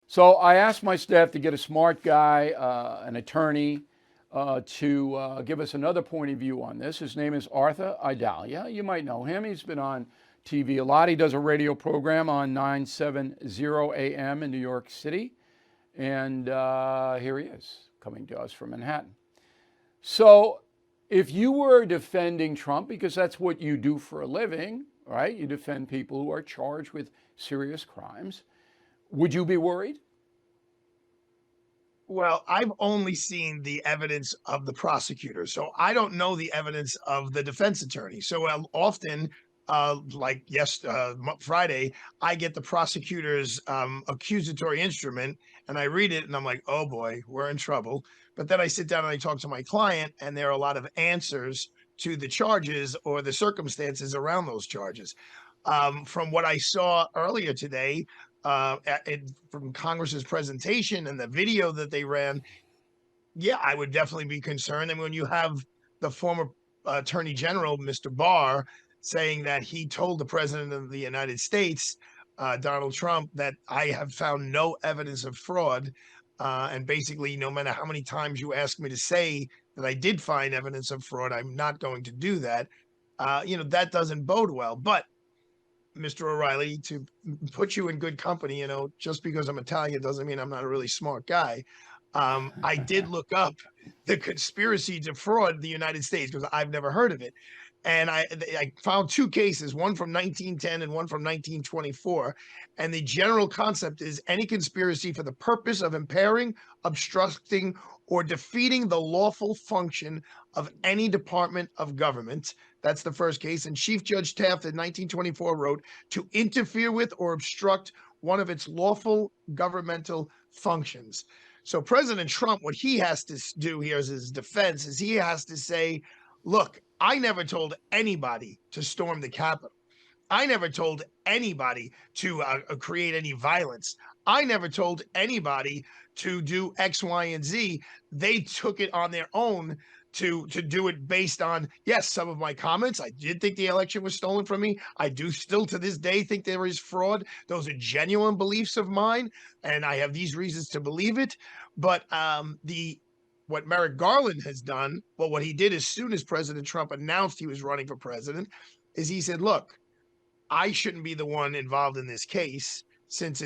So I asked my staff to get a smart guy, an attorney, to give us another point of view on this. His name is Arthur Aidala. You might know him. He's been on TV a lot. He does a radio program on 970 AM in New York City. And here he is, coming to us from Manhattan. So if you were defending Trump, because that's what you do for a living, right? You defend people who are charged with serious crimes. Would you be worried? Well, I've only seen the evidence of the prosecutor, so I don't know the evidence of the defense attorney. So often, Friday, I get the prosecutor's accusatory instrument, and I read it, and I'm like, "Oh boy, we're in trouble." But then I sit down and I talk to my client, and there are a lot of answers to the charges or the circumstances around those charges. From what I saw earlier today, from Congress's presentation and the video that they ran, yeah, I would definitely be concerned. And when you have the former Attorney General, Mr. Barr, saying that he told the President of the United States, Donald Trump, that I have found no evidence of fraud. And basically, no matter how many times you ask me to say that I did find evidence of fraud, I'm not going to do that. That doesn't bode well. But Mr. O'Reilly, to put you in good company, just because I'm Italian doesn't mean I'm not a really smart guy. I did look up the conspiracy to defraud the United States because I've never heard of it. And I found two cases, one from 1910 and one from 1924. And the general concept is any conspiracy for the purpose of impairing, obstructing, or defeating the lawful function of any department of government. That's the first case. And Chief Judge Taft in 1924 wrote, to interfere with or obstruct one of its lawful governmental functions. So President Trump, what he has to do here as his defense is he has to say, look, I never told anybody to storm the Capitol. I never told anybody to create any violence. I never told anybody to do X, Y, and Z. They took it on their own to do it based on, yes, some of my comments. I did think the election was stolen from me. I do still to this day think there is fraud. Those are genuine beliefs of mine, and I have these reasons to believe it. But what Merrick Garland has done, well, what he did as soon as President Trump announced he was running for president, is he said, look, I shouldn't be the one involved in this case since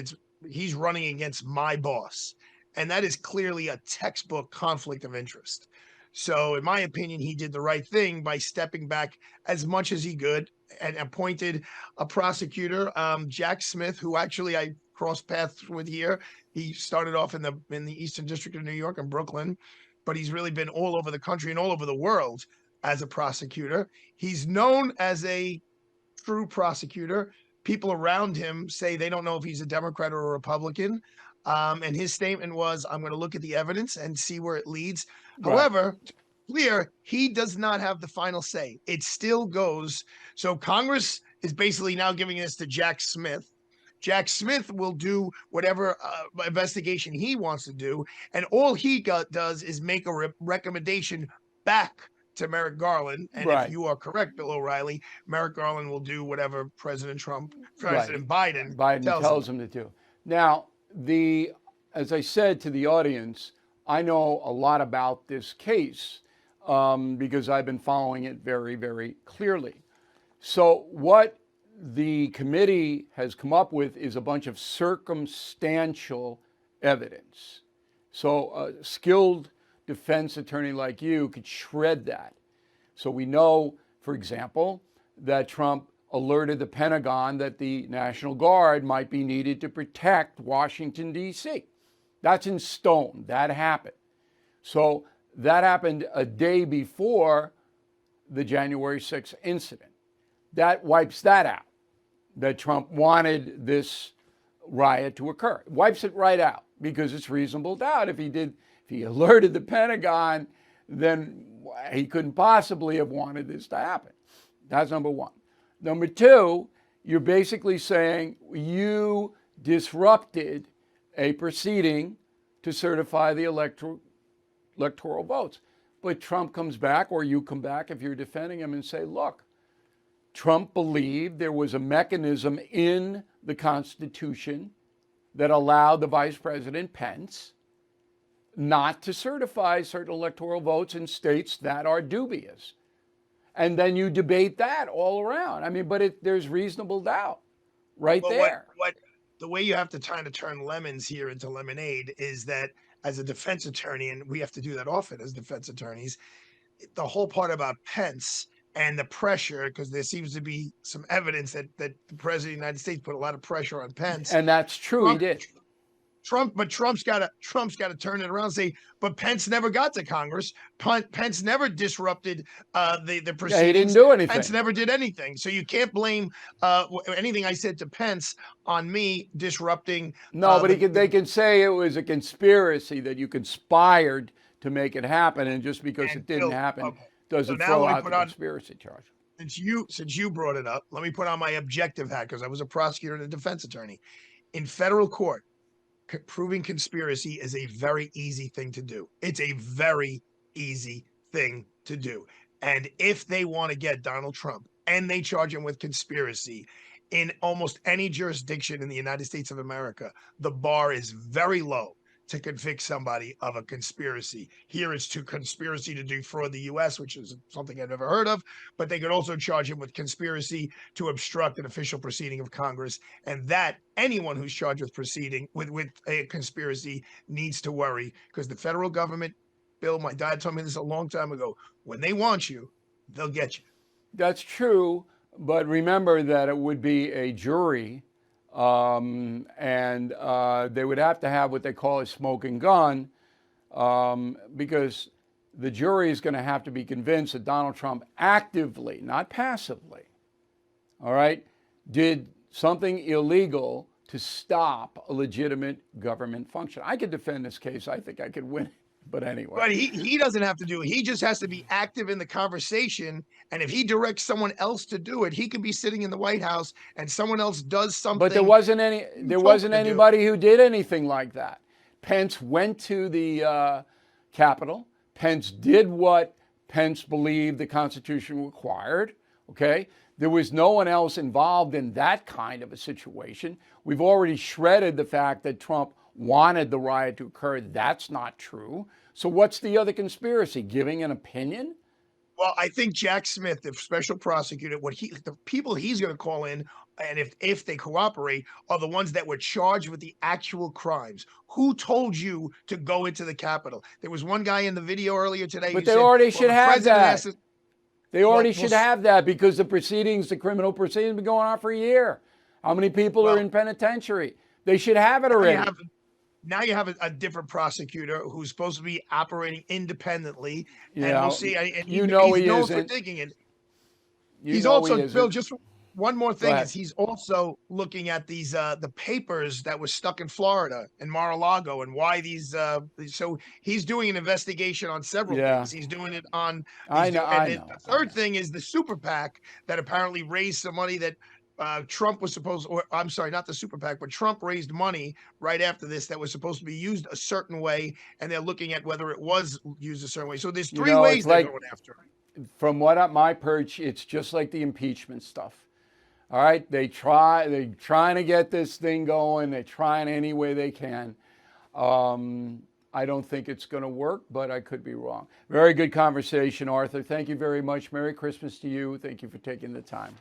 he's running against my boss. And that is clearly a textbook conflict of interest. So in my opinion, he did the right thing by stepping back as much as he could and appointed a prosecutor, Jack Smith, who actually I crossed paths with here. He started off in the Eastern District of New York in Brooklyn, but he's really been all over the country and all over the world as a prosecutor. He's known as a true prosecutor. People around him say they don't know if he's a Democrat or a Republican. And his statement was, I'm going to look at the evidence and see where it leads. Right. However, clear, he does not have the final say. It still goes. So Congress is basically now giving this to Jack Smith. Jack Smith will do whatever investigation he wants to do. And all he does is make a recommendation back to Merrick Garland. And if Right. you are correct, Bill O'Reilly, Merrick Garland will do whatever President Right. Biden Biden tells him. tells him to do. Now, as I said to the audience, I know a lot about this case because I've been following it very, very clearly. So what the committee has come up with is a bunch of circumstantial evidence. So a skilled defense attorney like you could shred that. So we know, for example, that Trump alerted the Pentagon that the National Guard might be needed to protect Washington, D.C. That's in stone. That happened. So that happened a day before the January 6th incident. That wipes that out, that Trump wanted this riot to occur. It wipes it right out because it's reasonable doubt. If he alerted the Pentagon, then he couldn't possibly have wanted this to happen. That's number one. Number two, you're basically saying you disrupted a proceeding to certify the electoral votes. But Trump comes back, or you come back if you're defending him and say, look, Trump believed there was a mechanism in the Constitution that allowed the Vice President Pence not to certify certain electoral votes in states that are dubious. And then you debate that all around. I mean, but there's reasonable doubt right But there. what the way you have to kind of turn lemons here into lemonade is that as a defense attorney, and we have to do that often as defense attorneys, the whole part about Pence and the pressure, because there seems to be some evidence that the president of the United States put a lot of pressure on Pence. And that's true, he Trump, did. Trump's got to turn it around and say, but Pence never got to Congress. Pence never disrupted the proceedings. Yeah, he didn't do anything. Pence never did anything. So you can't blame anything I said to Pence on me disrupting. No, but they can say it was a conspiracy, that you conspired to make it happen, and just because it didn't happen doesn't throw out the conspiracy charge. Since you brought it up, let me put on my objective hat, because I was a prosecutor and a defense attorney. In federal court, proving conspiracy is a very easy thing to do. It's a very easy thing to do. And if they want to get Donald Trump and they charge him with conspiracy, in almost any jurisdiction in the United States of America, the bar is very low to convict somebody of a conspiracy. Here it's to conspiracy to defraud the U.S., which is something I've never heard of, but they could also charge him with conspiracy to obstruct an official proceeding of Congress. And that anyone who's charged with proceeding with a conspiracy needs to worry, because the federal government, Bill, my dad told me this a long time ago, when they want you, they'll get you. That's true, but remember that it would be a jury, and they would have to have what they call a smoking gun, because the jury is going to have to be convinced that Donald Trump actively, not passively, all right, did something illegal to stop a legitimate government function. I could defend this case. I think I could win it. But anyway. But he doesn't have to do it. He just has to be active in the conversation. And if he directs someone else to do it, he could be sitting in the White House and someone else does something. But there wasn't anybody who did anything like that. Pence went to the Capitol. Pence did what Pence believed the Constitution required. Okay. There was no one else involved in that kind of a situation. We've already shredded the fact that Trump wanted the riot to occur. That's not true. So what's the other conspiracy? Giving an opinion? Well, I think Jack Smith, the special prosecutor, the people he's going to call in, and if they cooperate, are the ones that were charged with the actual crimes. Who told you to go into the Capitol? There was one guy in the video earlier today. But they already should have that. They already should have that, because the criminal proceedings have been going on for a year. How many people are in penitentiary? They should have it already. Now you have a different prosecutor who's supposed to be operating independently, and we'll see. And he isn't. For thinking it. He's also, Bill, just one more thing is he's also looking at these the papers that were stuck in Florida and Mar-a-Lago, and why these. So he's doing an investigation on several things. He's doing it on. I know. The third thing is the super PAC that apparently raised some money that. Trump was supposed, or I'm sorry, not the super PAC, but Trump raised money right after this that was supposed to be used a certain way, and they're looking at whether it was used a certain way. So there's three ways they're going after it. From what at my perch, it's just like the impeachment stuff. All right, they're trying to get this thing going. They're trying any way they can. I don't think it's going to work, but I could be wrong. Very good conversation, Arthur. Thank you very much. Merry Christmas to you. Thank you for taking the time.